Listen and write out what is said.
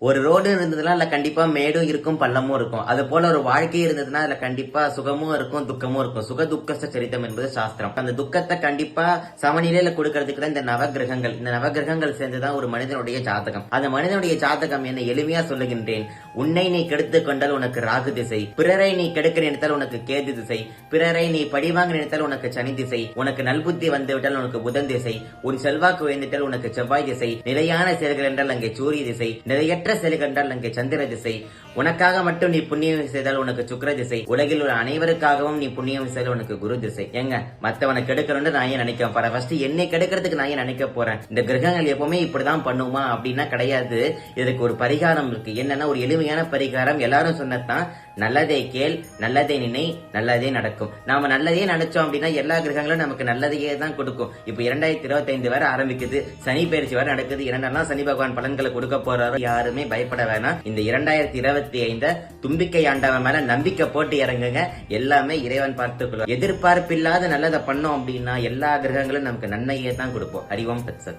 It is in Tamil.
ஒரு ரோடு இருந்ததுன்னா அதுல கண்டிப்பா மேடும் இருக்கும் பள்ளமும் இருக்கும். அது போல ஒரு வாழ்க்கை இருந்ததுன்னா அதுல கண்டிப்பா சுகமும் இருக்கும் துக்கமும் இருக்கும். சுக துக்க சரித்தம் என்பது சாஸ்திரம். அந்த துக்கத்தை கண்டிப்பா சமநிலையில கொடுக்கறதுக்கு தான் இந்த நவகிரகங்கள். இந்த நவகிரகங்கள் சேர்ந்துதான் ஒரு மனிதனுடைய ஜாதகம். அந்த மனிதனுடைய ஜாதகம் என்ன எளிமையா சொல்லுகின்றேன். உன்னை நீ கெடுத்துக் கொண்டால் உனக்கு ராகு திசை, பிறரை நீ கெடுக்க நினைத்தால் உனக்கு கேது திசை, பிறரை நீ படிவாங்க நினைத்தால் உனக்கு சனி திசை, உனக்கு நல்புத்தி வந்துவிட்டால் உனக்கு புதன் திசை, உன் செல்வாக்கு உயர்ந்துட்டால் உனக்கு செவ்வாய் திசை, நிலையான செயல்கள் என்றால் அங்கே சூரிய திசை, நிறையற்ற செயல்கள் என்றால் அங்கே சந்திர திசை, உனக்காக மட்டும் நீ புண்ணியம் செய்தால் உனக்கு சுக்கிர திசை, உலகில் உள்ள அனைவருக்காகவும் நீ புண்ணியம் செய்தால் உனக்கு குரு திசை. எங்க மத்தவனை கெடுக்கணும்னு நான் ஏன் நினைக்க போறேன்? ஃபர்ஸ்ட் என்னை கெடுக்கிறதுக்கு நான் ஏன் நினைக்க போறேன்? இந்த கிரகங்கள் எப்பவுமே இப்படிதான் பண்ணுமா அப்படின்னா கிடையாது. இதுக்கு ஒரு பரிகாரம் இருக்கு. என்னன்னா ஒரு எளிமையான பரிகாரம். எல்லாரும் சொன்னதான், நல்லதை கேள், நல்லதை நினை, நல்லதே நடக்கும். நாம நல்லதே நினைச்சோம் அப்படின்னா எல்லா கிரகங்களும் நமக்கு நல்லதையே தான் கொடுக்கும். இப்ப 2025 வரை ஆரம்பிக்குது, சனி பயிற்சி வரை நடக்குது. இரண்டெல்லாம் சனி பகவான் பலன்களை கொடுக்க போறாரோ யாருமே பயப்பட வேணாம். இந்த 2025 தும்பிக்கை ஆண்டவன் மேல நம்பிக்கை போட்டு இறங்குங்க. எல்லாமே இறைவன் பார்த்துக்கொள்வார். எதிர்பார்ப்பில்லாத நல்லதை பண்ணோம் அப்படின்னா எல்லா கிரகங்களும் நமக்கு நன்மையே தான் கொடுப்போம். அறிவோம் தத்சத்.